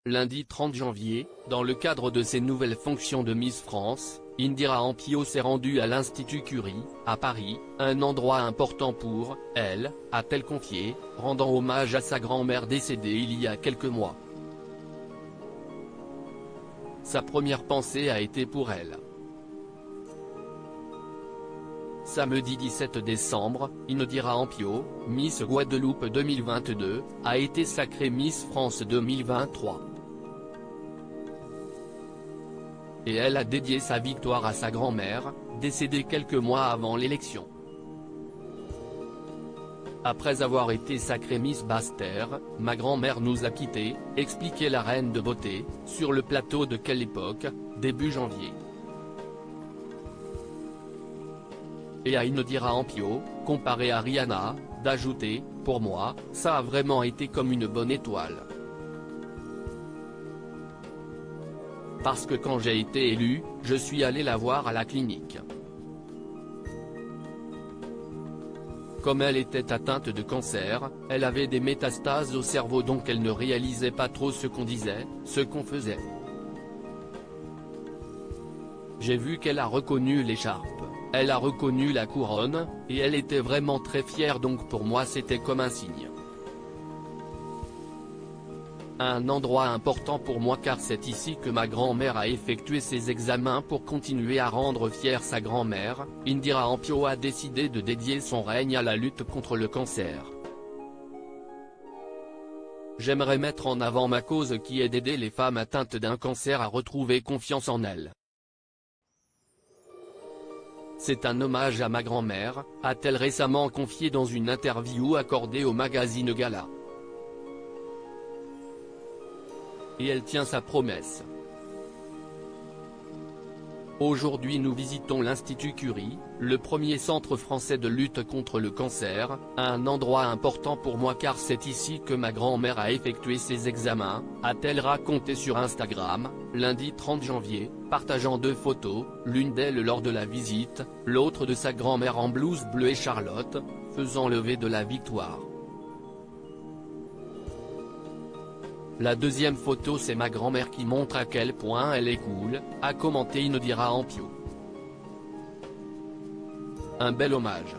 Lundi 30 janvier, dans le cadre de ses nouvelles fonctions de Miss France, Indira Ampio s'est rendue à l'Institut Curie, à Paris, un endroit important pour elle, a-t-elle confié, rendant hommage à sa grand-mère décédée il y a quelques mois. Sa première pensée a été pour elle. Samedi 17 décembre, Indira Ampio, Miss Guadeloupe 2022, a été sacrée Miss France 2023. Et elle a dédié sa victoire à sa grand-mère, décédée quelques mois avant l'élection. Après avoir été sacrée Miss Basse-Terre, ma grand-mère nous a quittés, expliquait la reine de beauté, sur le plateau de Quelle Époque, début janvier. Et à Indira Ampio, comparée à Rihanna, d'ajouter, pour moi, ça a vraiment été comme une bonne étoile. Parce que quand j'ai été élue, je suis allée la voir à la clinique. Comme elle était atteinte de cancer, elle avait des métastases au cerveau donc elle ne réalisait pas trop ce qu'on disait, ce qu'on faisait. J'ai vu qu'elle a reconnu l'écharpe, elle a reconnu la couronne, et elle était vraiment très fière donc pour moi c'était comme un signe. Un endroit important pour moi car c'est ici que ma grand-mère a effectué ses examens pour continuer à rendre fière sa grand-mère. Indira Ampio a décidé de dédier son règne à la lutte contre le cancer. J'aimerais mettre en avant ma cause qui est d'aider les femmes atteintes d'un cancer à retrouver confiance en elles. C'est un hommage à ma grand-mère, a-t-elle récemment confié dans une interview accordée au magazine Gala. Et elle tient sa promesse. Aujourd'hui nous visitons l'Institut Curie, le premier centre français de lutte contre le cancer, un endroit important pour moi car c'est ici que ma grand-mère a effectué ses examens, a-t-elle raconté sur Instagram, lundi 30 janvier, partageant deux photos, l'une d'elle lors de la visite, l'autre de sa grand-mère en blouse bleue et Charlotte, faisant lever de la victoire. La deuxième photo c'est ma grand-mère qui montre à quel point elle est cool, a commenté Indira Ampio. Un bel hommage.